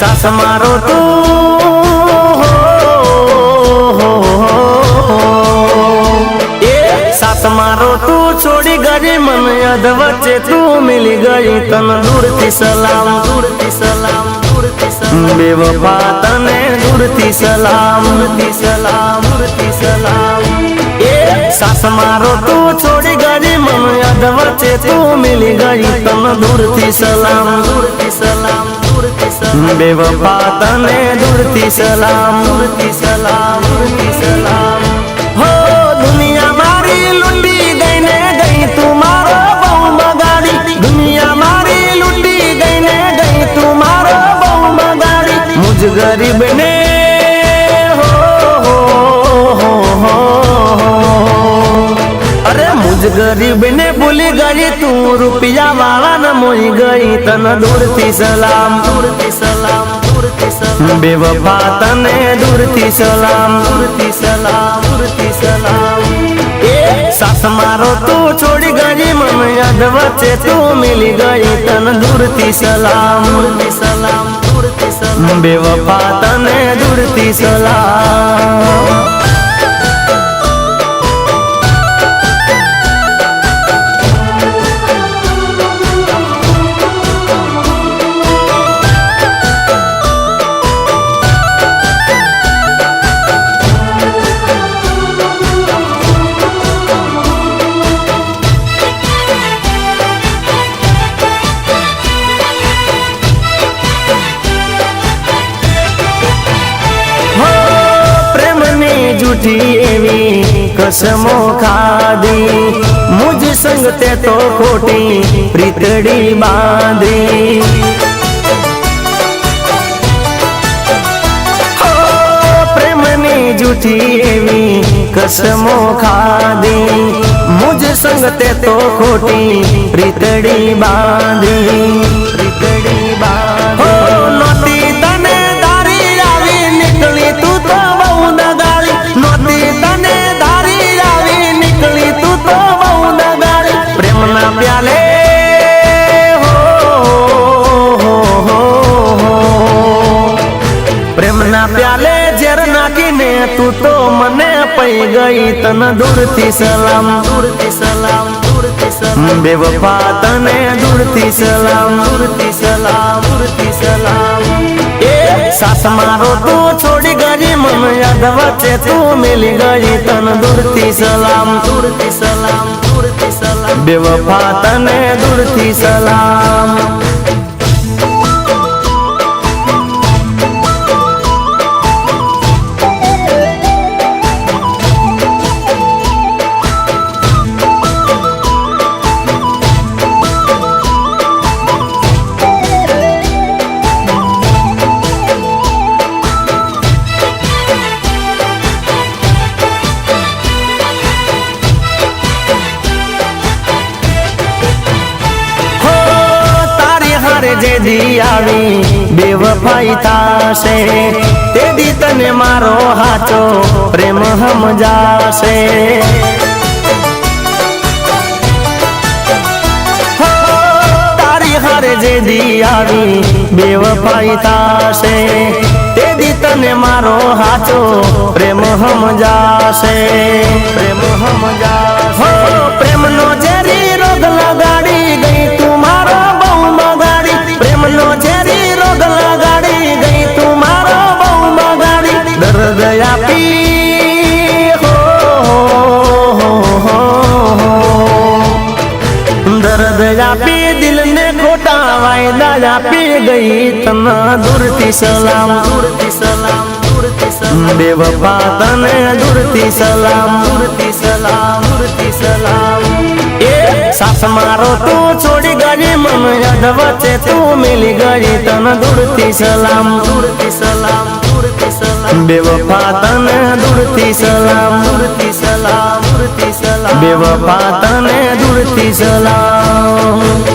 सास मारो तू सास मारो तू छोड़ी गई मन यद वच्चे तू मिली गई तन दूर थी सलाम दूर थी सलाम दूर थी सलाम बेवफा तने दूर थी सलाम दूर थी सलाम दूर थी सलाम सास मारो तू छोड़ी गई मन यद वच्चे तू मिली गई तन दूर थी सलाम दूर थी सलाम दूर थी सलाम बेवफा तने दूर थी सलाम दूर थी सलाम दूर थी सलाम हो दुनिया मारी लुंडी गई ने गई तुम्हारो बहु बगाड़ी दुनिया मारी लुंडी गई ने गई तुम्हारो बहु बगाड़ी मुझ गरीब ने अरे मुझ गरीब ने भूली गई तू रुपया वाला न मोई गई तन दूर थी सलाम दूर थी सलाम दूर थी सलाम बेवफा तने दूर थी सलाम दूर थी सलाम दूर थी सलाम सास मारो तू छोड़ी गई मन यद वच्चे तू मिली गई तन दूर थी सलाम दूर थी सलाम दूर थी सलाम बेवफा तने दूर थी सलाम झूठी एवी कसमो खादी मुझ संग ते तो खोटी प्रीतड़ी बांधी प्रेमनी झूठी एवी कसमो खादी मुझ संग ते तो खोटी प्रीतड़ी बांधी प्रीतड़ी बांधी नोती तने दारी आवी निकली तू तो बहु दगाड़ी नोती तने धारी आवी निकली तू तो बहु दगाड़ी प्रेम ना प्याले प्रेम ना प्याले जर नाखीने तू तो मने पई गई तन दूर थी सलाम दूर थी सलाम दूर थी सलाम बेवफा तने दूर थी सलाम दूर थी सलाम दूर थी सलाम सास मारो तू छोड़ी गई मन यद वच्चे तू मिली गई तन दूर थी सलाम दूर थी सलाम दूर थी सलाम बेवफा तने दूर थी सलाम जे दी आवी बेवफाई तासे ते दी तने मारो हाचो प्रेम हम जासे तारी हारे जे दी आवी बेवफाई तासे ते दी तने मारो हाचो प्रेम हम जासे प्रेम हम जासे प्रेम नो जेरी रोग लगाड़ी गई तुम्हारो बहु बगाड़ी प्रेम नो जेरी रोग लगाड़ी गई तुम्हारो बहु बगाड़ी दर्द आपी दर्द आपी दिल ने खोटा वायदा आपी गई तना दूर थी सलाम दूर थी सलाम दूर थी सलाम बेवफा तने दूर थी सलाम दूर थी सलाम दूर थी सलाम सास मारो तू छोड़ी गई मन यद वच्चे तू मिली गई तन दूर थी सलाम दूर थी सलाम दूर थी सलाम बेवफा तने दूर थी सलाम दूर थी सलाम दूर थी सलाम बेवफा तने दूर थी सलाम।